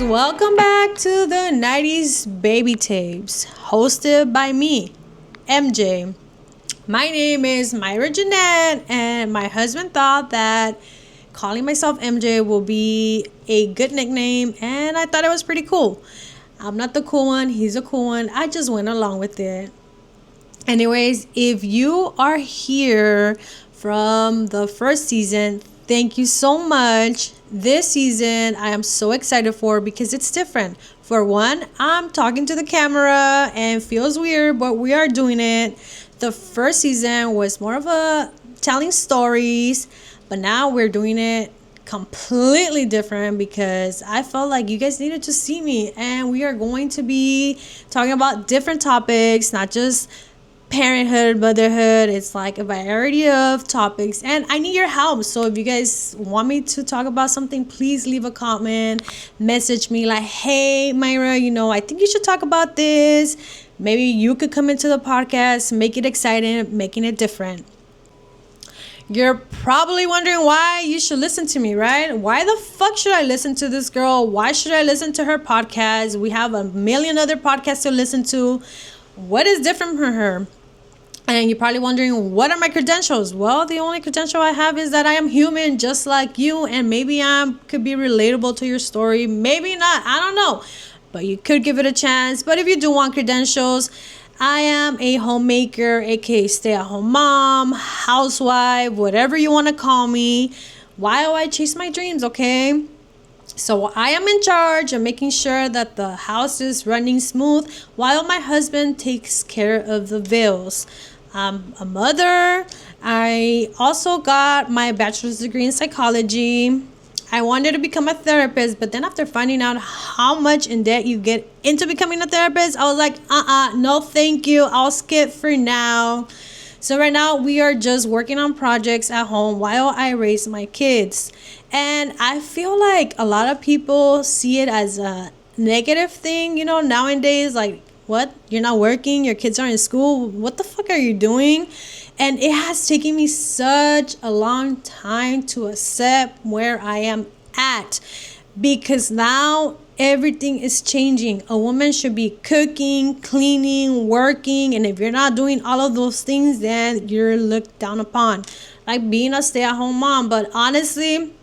welcome back to the 90s Baby Tapes, hosted by me, MJ. My name is Myra Jeanette, and my husband thought that calling myself MJ will be a good nickname, and I thought it was pretty cool. I'm not the cool one, he's a cool one. I just went along with it. Anyways, if you are here from the first season, thank you so much. This season, I am so excited for because it's different. For one, I'm talking to the camera and feels weird, but we are doing it. The first season was more of a telling stories, but now we're doing it completely different because I felt like you guys needed to see me, and we are going to be talking about different topics, not just parenthood, motherhood. It's like a variety of topics, and I need your help. So if you guys want me to talk about something, please leave a comment, message me like, hey Myra, I think you should talk about this. Maybe you could come into the podcast, make it exciting, making it different. You're probably wondering why you should listen to me, right? Why the fuck should I listen to this girl? Why should I listen to her podcast? We have a million other podcasts to listen to. What is different from her? And you're probably wondering, what are my credentials? Well, the only credential I have is that I am human just like you, and maybe I could be relatable to your story. Maybe not. I don't know. But you could give it a chance. But if you do want credentials, I am a homemaker, aka stay-at-home mom, housewife, whatever you want to call me, while I chase my dreams, okay? So I am in charge of making sure that the house is running smooth while my husband takes care of the bills. I'm a mother. I also got my bachelor's degree in psychology. I wanted to become a therapist, but then after finding out how much in debt you get into becoming a therapist, I was like, no thank you. I'll skip for now. So right now we are just working on projects at home while I raise my kids. And I feel like a lot of people see it as a negative thing, nowadays, like, what? You're not working? Your kids are in school? What the fuck are you doing? And it has taken me such a long time to accept where I am at, because now everything is changing. A woman should be cooking, cleaning, working, and if you're not doing all of those things, then you're looked down upon, like being a stay-at-home mom. But honestly,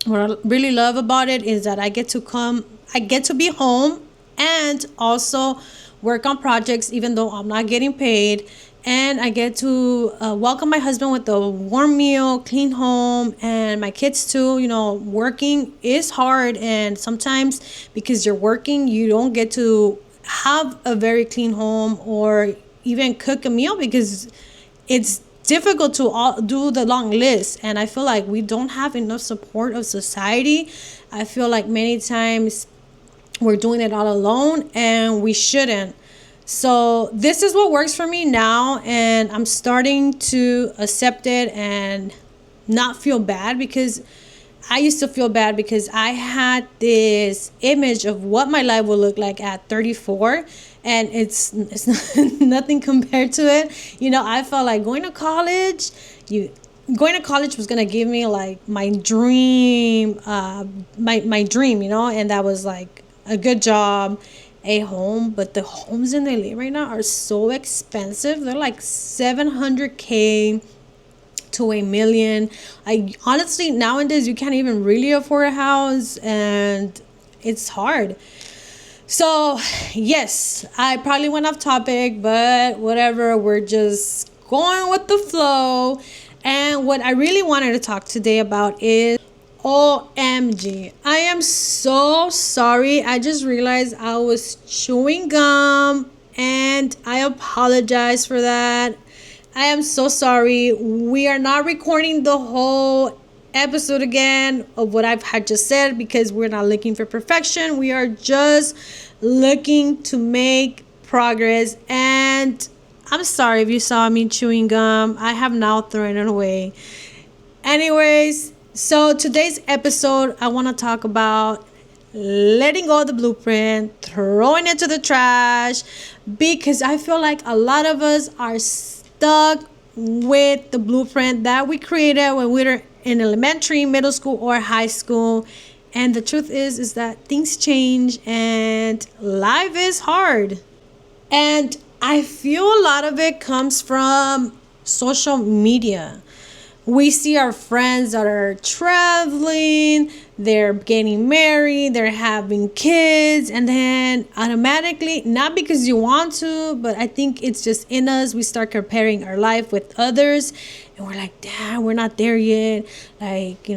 what I really love about it is that I get to be home and also work on projects even though I'm not getting paid. And I get to welcome my husband with a warm meal, clean home, and my kids too. Working is hard, and sometimes because you're working, you don't get to have a very clean home or even cook a meal because it's difficult to do the long list. And I feel like we don't have enough support of society. I feel like many times we're doing it all alone, and we shouldn't. So this is what works for me now, and I'm starting to accept it and not feel bad, because I used to feel bad because I had this image of what my life would look like at 34, and it's nothing compared to it. I felt like going to college was gonna give me like my dream, my dream, and that was like a good job, a home. But the homes in LA right now are so expensive. They're like $700K to $1 million. I honestly, nowadays you can't even really afford a house, and it's hard. So yes, I probably went off topic, but whatever, we're just going with the flow. And what I really wanted to talk today about is OMG. I am so sorry. I just realized I was chewing gum, and I apologize for that. I am so sorry. We are not recording the whole episode again of what I've had just said because we're not looking for perfection. We are just looking to make progress. And I'm sorry if you saw me chewing gum. I have now thrown it away. Anyways, so today's episode, I want to talk about letting go of the blueprint, throwing it to the trash, because I feel like a lot of us are stuck with the blueprint that we created when we were in elementary, middle school, or high school. And the truth is that things change and life is hard. And I feel a lot of it comes from social media. We see our friends that are traveling, they're getting married, they're having kids, and then automatically, not because you want to, but I think it's just in us, we start comparing our life with others, and we're like, damn, we're not there yet. Like,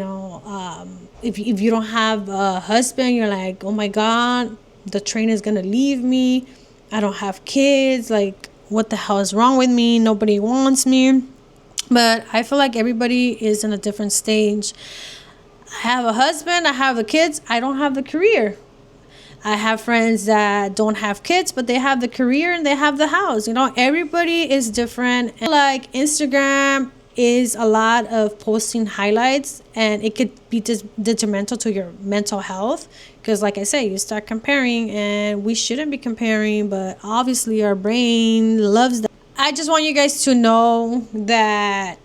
if you don't have a husband, you're like, oh my God, the train is gonna leave me. I don't have kids. Like, what the hell is wrong with me? Nobody wants me. But I feel like everybody is in a different stage. I have a husband, I have the kids, I don't have the career. I have friends that don't have kids, but they have the career and they have the house. Everybody is different. And like Instagram is a lot of posting highlights, and it could be detrimental to your mental health. Because like I say, you start comparing, and we shouldn't be comparing, but obviously our brain loves that. I just want you guys to know that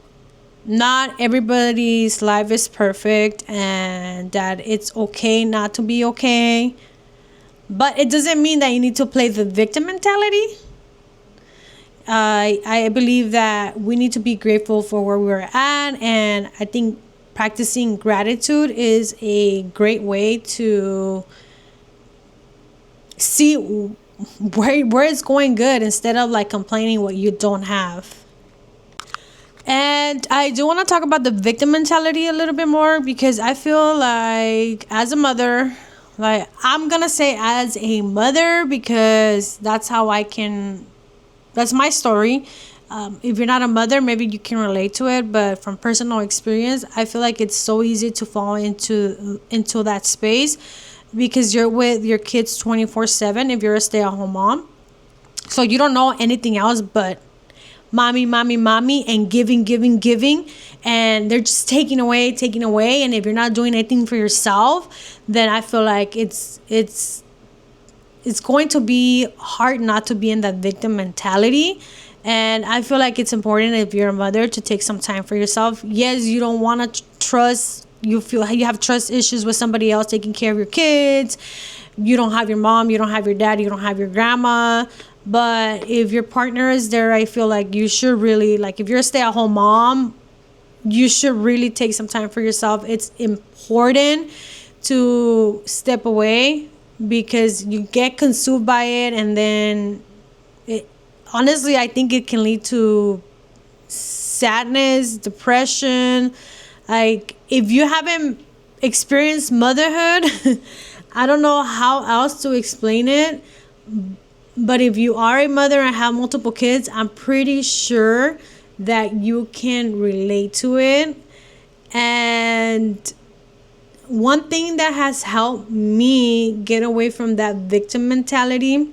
not everybody's life is perfect and that it's okay not to be okay. But it doesn't mean that you need to play the victim mentality. I believe that we need to be grateful for where we're at, and I think practicing gratitude is a great way to see where it's going good instead of like complaining what you don't have. And I do want to talk about the victim mentality a little bit more, because I feel like as a mother, like I'm gonna say as a mother, because that's my story. If you're not a mother, maybe you can relate to it, but from personal experience, I feel like it's so easy to fall into that space, because you're with your kids 24/7 if you're a stay-at-home mom. So you don't know anything else but mommy, mommy, mommy, and giving, giving, giving. And they're just taking away. And if you're not doing anything for yourself, then I feel like it's going to be hard not to be in that victim mentality. And I feel like it's important, if you're a mother, to take some time for yourself. Yes, you don't want to trust. You feel you have trust issues with somebody else taking care of your kids. You don't have your mom, you don't have your dad, you don't have your grandma. But if your partner is there, I feel like you should really, like, if you're a stay-at-home mom, you should really take some time for yourself. It's important to step away, because you get consumed by it, and then honestly, I think it can lead to sadness, depression. Like, if you haven't experienced motherhood, I don't know how else to explain it. But if you are a mother and have multiple kids, I'm pretty sure that you can relate to it. And one thing that has helped me get away from that victim mentality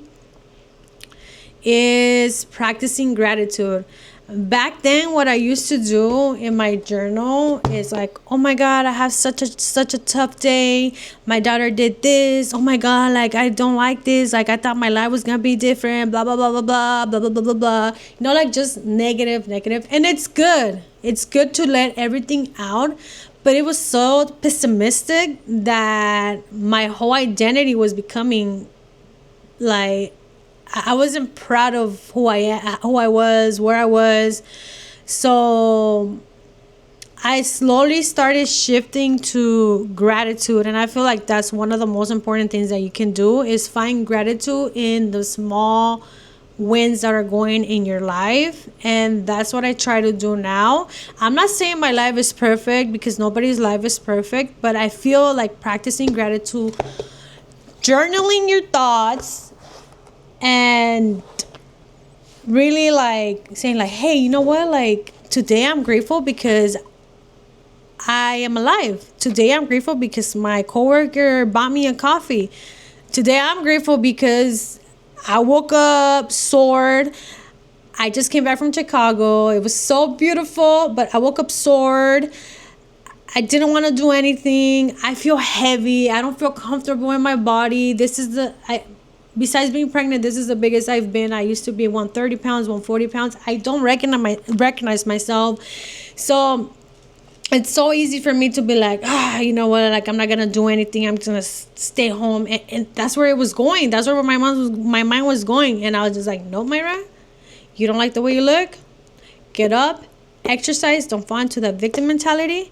is practicing gratitude. Back then, what I used to do in my journal is like, oh my God, I have such a tough day. My daughter did this. Oh my God, like, I don't like this. Like, I thought my life was gonna be different. Blah blah blah blah blah blah blah blah blah blah. Like, just negative. And it's good. It's good to let everything out. But it was so pessimistic that my whole identity was becoming like, I wasn't proud of who I was, where I was. So I slowly started shifting to gratitude. And I feel like that's one of the most important things that you can do, is find gratitude in the small wins that are going in your life. And that's what I try to do now. I'm not saying my life is perfect, because nobody's life is perfect. But I feel like practicing gratitude, journaling your thoughts, and really like saying like, hey, you know what, like, today I'm grateful because I am alive. Today I'm grateful because my coworker bought me a coffee. Today I'm grateful because I woke up sore. I just came back from Chicago. It was so beautiful, but I woke up sore. I didn't want to do anything. I feel heavy. I don't feel comfortable in my body. Besides being pregnant, this is the biggest I've been. I used to be 130 pounds, 140 pounds. I don't recognize myself. So it's so easy for me to be like, you know what, like I'm not gonna do anything, I'm just gonna stay home, and that's where it was going. That's where my mind was going, and I was just like, nope, Myra, you don't like the way you look, get up, exercise, don't fall into that victim mentality.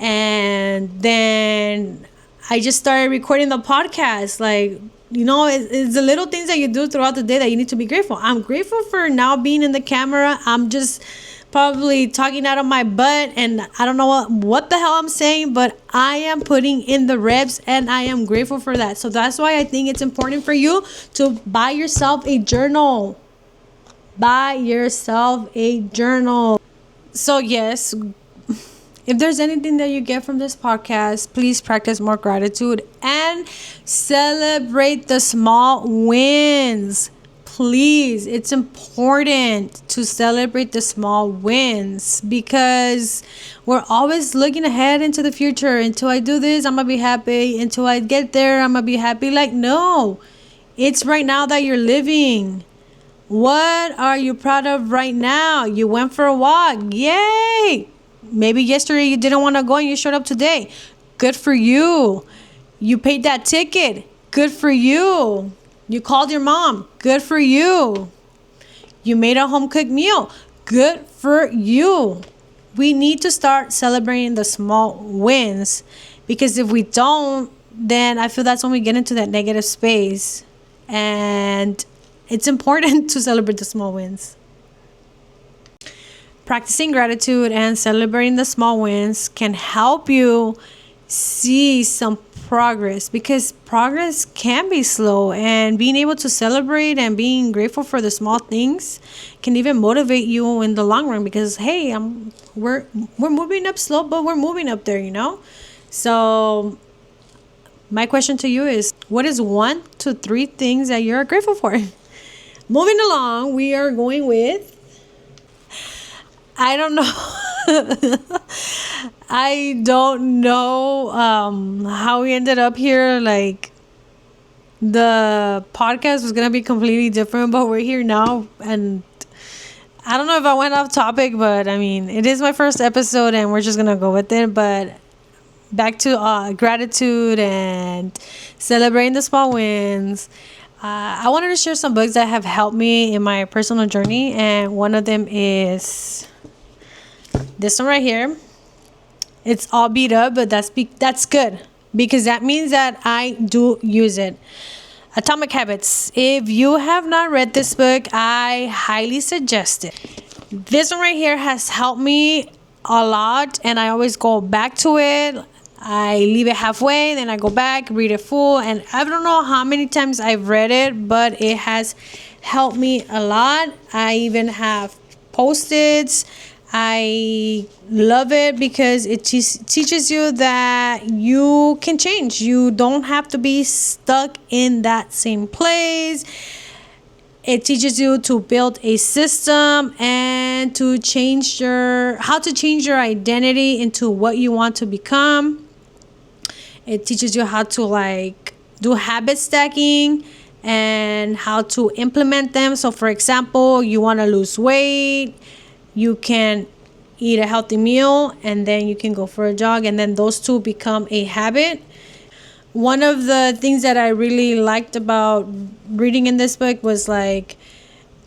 And then I just started recording the podcast. Like, it's the little things that you do throughout the day that you need to be grateful. I'm grateful for now being in the camera. I'm just probably talking out of my butt, and I don't know what the hell I'm saying, but I am putting in the reps, and I am grateful for that. So that's why I think it's important for you to buy yourself a journal. Buy yourself a journal. So yes, if there's anything that you get from this podcast, please practice more gratitude and celebrate the small wins. Please, it's important to celebrate the small wins, because we're always looking ahead into the future. Until I do this, I'm going to be happy. Until I get there, I'm going to be happy. Like, no, it's right now that you're living. What are you proud of right now? You went for a walk. Yay! Maybe yesterday you didn't want to go and you showed up today. Good for you. You paid that ticket. Good for you. You called your mom. Good for you. You made a home cooked meal. Good for you. We need to start celebrating the small wins, because if we don't, then I feel that's when we get into that negative space. And it's important to celebrate the small wins. Practicing gratitude and celebrating the small wins can help you see some progress, because progress can be slow, and being able to celebrate and being grateful for the small things can even motivate you in the long run, because hey, we're moving up slow, but we're moving up there. So my question to you is, what is 1 to 3 things that you're grateful for? Moving along, we are going with, I don't know. I don't know how we ended up here. Like, the podcast was going to be completely different, but we're here now. And I don't know if I went off topic, but I mean, it is my first episode and we're just going to go with it. But back to gratitude and celebrating the small wins. I wanted to share some books that have helped me in my personal journey. And one of them is this one right here. It's all beat up, but that's good, because that means that I do use it. Atomic Habits. If you have not read this book, I highly suggest it. This one right here has helped me a lot, and I always go back to it. I leave it halfway, then I go back, read it full, and I don't know how many times I've read it, but it has helped me a lot. I even have Post-its. I love it because it teaches you that you can change. You don't have to be stuck in that same place. It teaches you to build a system and to how to change your identity into what you want to become. It teaches you how to do habit stacking and how to implement them. So for example, you want to lose weight, you can eat a healthy meal, and then you can go for a jog, and then those two become a habit. One of the things that I really liked about reading in this book was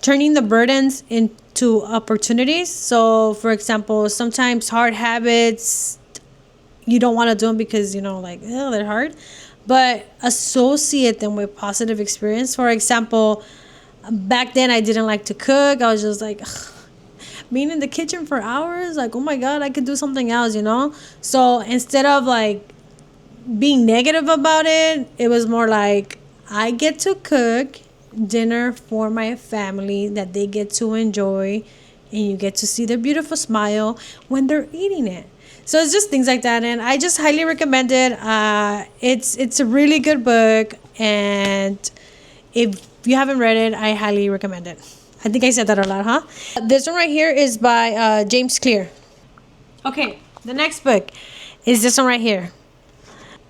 turning the burdens into opportunities. So for example, sometimes hard habits, you don't want to do them because they're hard, but associate them with positive experience. For example, back then I didn't like to cook. I was just like, ugh, being in the kitchen for hours, oh my god, I could do something else. So instead of being negative about it, it was more like, I get to cook dinner for my family that they get to enjoy, and you get to see their beautiful smile when they're eating it. So it's just things like that, and I just highly recommend it. It's a really good book, and if you haven't read it, I highly recommend it. I think I said that a lot, huh? This one right here is by James Clear. Okay, the next book is this one right here.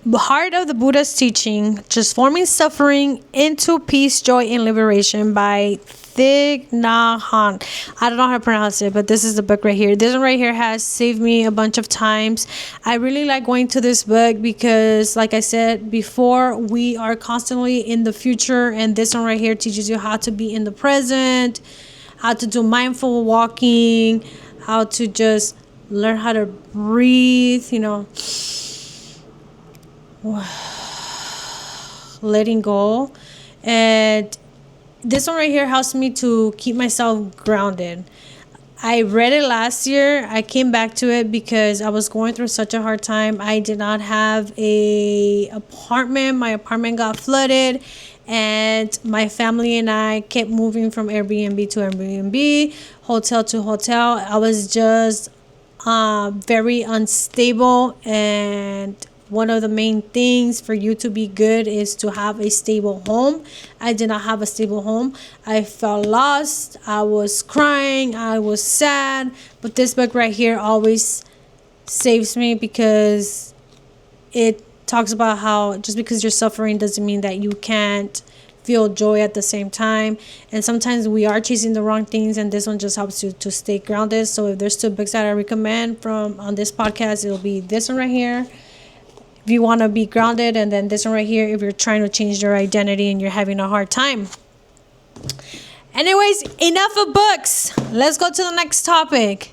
Heart of the Buddha's Teaching, Transforming Suffering into Peace, Joy, and Liberation by Thich Nhat Hanh. I don't know how to pronounce it, but this is the book right here. This one right here has saved me a bunch of times. I really like going to this book because, like I said before, we are constantly in the future, and this one right here teaches you how to be in the present, how to do mindful walking, how to just learn how to breathe, letting go. And this one right here helps me to keep myself grounded. I read it last year. I came back to it because I was going through such a hard time. I did not have a apartment. My apartment got flooded, and my family and I kept moving from Airbnb to Airbnb, hotel to hotel. I was just very unstable, and one of the main things for you to be good is to have a stable home. I did not have a stable home. I felt lost. I was crying. I was sad. But this book right here always saves me because it talks about how just because you're suffering doesn't mean that you can't feel joy at the same time. And sometimes we are chasing the wrong things, and this one just helps you to stay grounded. So if there's two books that I recommend from on this podcast, it'll be this one right here if you want to be grounded, and then this one right here if you're trying to change your identity and you're having a hard time. Anyways, enough of books. Let's go to the next topic.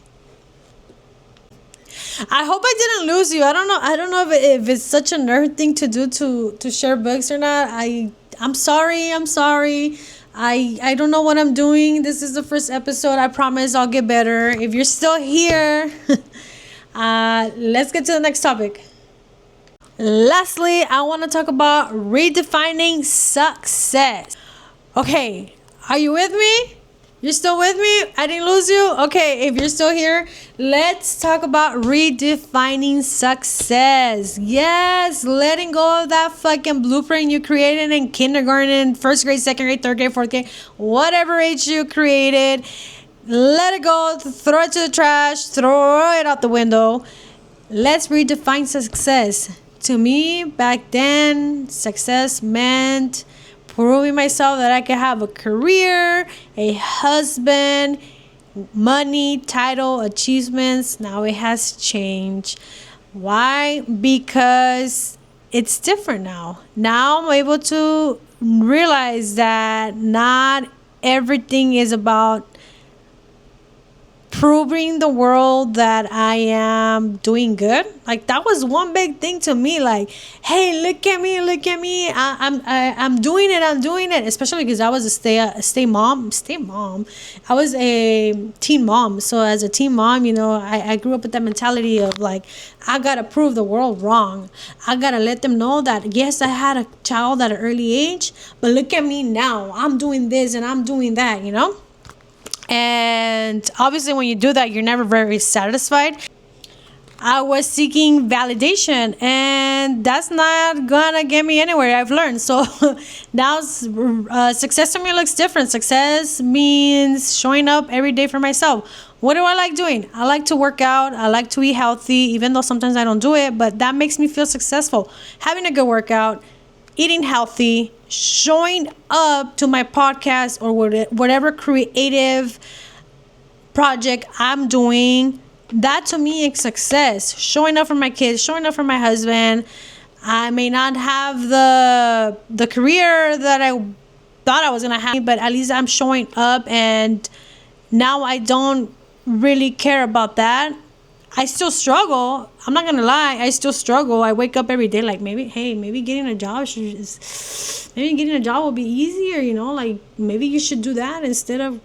I hope I didn't lose you. I don't know if it's such a nerd thing to do to share books or not. I'm sorry. I don't know what I'm doing. This is the first episode. I promise I'll get better. If you're still here, let's get to the next topic. Lastly, I want to talk about redefining success. Okay, are you with me? You're still with me? I didn't lose you? Okay, if you're still here, let's talk about redefining success. Yes, letting go of that fucking blueprint you created in kindergarten, first grade, second grade, third grade, fourth grade, whatever age you created. Let it go, throw it to the trash, throw it out the window. Let's redefine success. To me, back then, success meant proving myself that I could have a career, a husband, money, title, achievements. Now it has changed. Why? Because it's different now. Now I'm able to realize that not everything is about proving the world that I am doing good. Like that was one big thing to me. Like, hey, look at me. I'm doing it. Especially because I was a stay mom. I was a teen mom. So as a teen mom, I grew up with that mentality of like, I gotta prove the world wrong. I gotta let them know that yes, I had a child at an early age, but look at me now. I'm doing this and I'm doing that. And obviously when you do that, you're never very satisfied. I was seeking validation, and that's not gonna get me anywhere. I've learned. So now success to me looks different. Success means showing up every day for myself. What do I like doing? I like to work out. I like to eat healthy, even though sometimes I don't do it, but that makes me feel successful. Having a good workout, eating healthy, showing up to my podcast or whatever creative project I'm doing, that to me is success. Showing up for my kids, showing up for my husband. I may not have the career that I thought I was going to have, but at least I'm showing up, and now I don't really care about that. I still struggle. I'm not gonna lie. I still struggle. I wake up every day like maybe getting a job will be easier. Like maybe you should do that instead of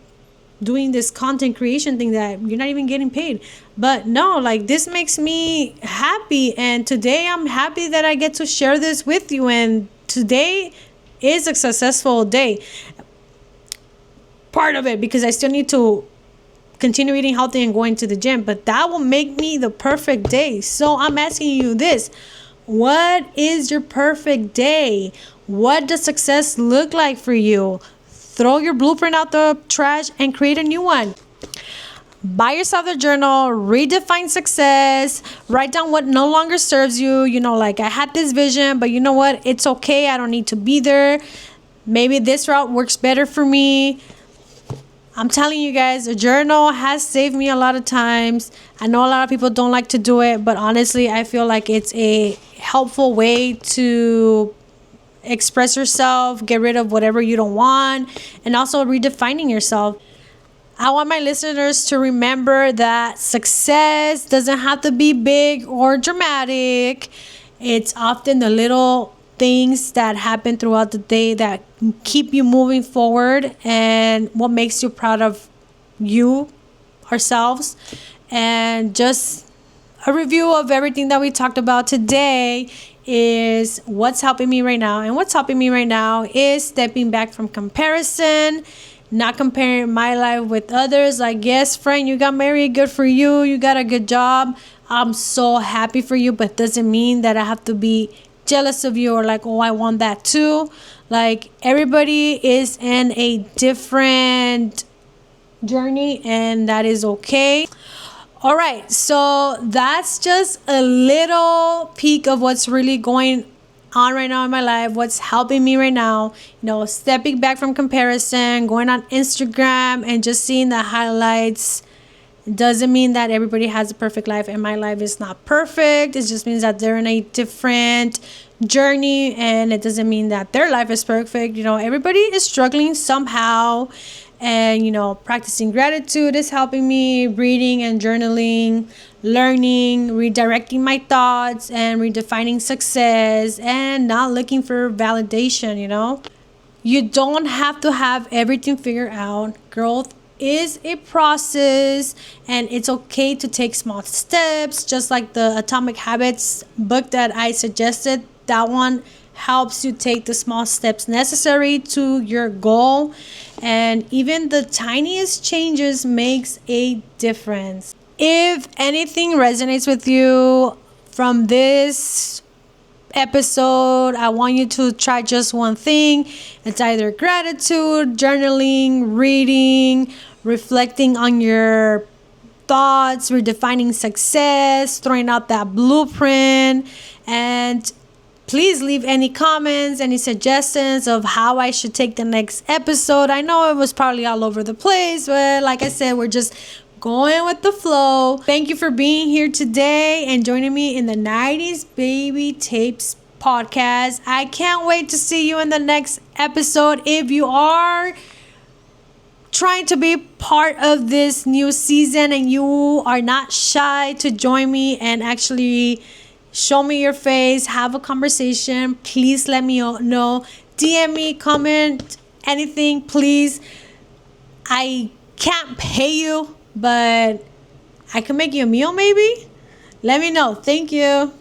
doing this content creation thing that you're not even getting paid. But no, like this makes me happy, and today I'm happy that I get to share this with you. And today is a successful day. Part of it because I still need to continue eating healthy and going to the gym, but that will make me the perfect day. So I'm asking you this: what is your perfect day? What does success look like for you? Throw your blueprint out the trash and create a new one. Buy yourself a journal, redefine success, write down what no longer serves you. Like I had this vision, but you know what? It's okay. I don't need to be there. Maybe this route works better for me. I'm telling you guys, a journal has saved me a lot of times. I know a lot of people don't like to do it, but honestly, I feel like it's a helpful way to express yourself, get rid of whatever you don't want, and also redefining yourself. I want my listeners to remember that success doesn't have to be big or dramatic. It's often the little things that happen throughout the day that keep you moving forward and what makes you proud of you, ourselves. And just a review of everything that we talked about today is what's helping me right now. And what's helping me right now is stepping back from comparison, not comparing my life with others. Like, yes, friend, you got married, good for you. You got a good job. I'm so happy for you, but doesn't mean that I have to be jealous of you or like, oh, I want that too. Like, everybody is in a different journey, and that is okay. All right, so that's just a little peek of what's really going on right now in my life, what's helping me right now. Stepping back from comparison, going on Instagram and just seeing the highlights doesn't mean that everybody has a perfect life, and my life is not perfect. It just means that they're in a different journey, and it doesn't mean that their life is perfect. Everybody is struggling somehow. And, practicing gratitude is helping me, reading and journaling, learning, redirecting my thoughts, and redefining success, and not looking for validation. You don't have to have everything figured out. Growth is a process, and it's okay to take small steps, just like the Atomic Habits book that I suggested. That one helps you take the small steps necessary to your goal, and even the tiniest changes makes a difference. If anything resonates with you from this episode, I want you to try just one thing. It's either gratitude, journaling, reading, reflecting on your thoughts, redefining success, throwing out that blueprint. And please leave any comments, any suggestions of how I should take the next episode. I know it was probably all over the place, but like I said, we're just going with the flow. Thank you for being here today and joining me in the 90s Baby Tapes podcast. I can't wait to see you in the next episode. If you are trying to be part of this new season and you are not shy to join me and actually show me your face, have a conversation, please let me know. DM me, comment, anything, please. I can't pay you, but I can make you a meal maybe. Let me know. Thank you.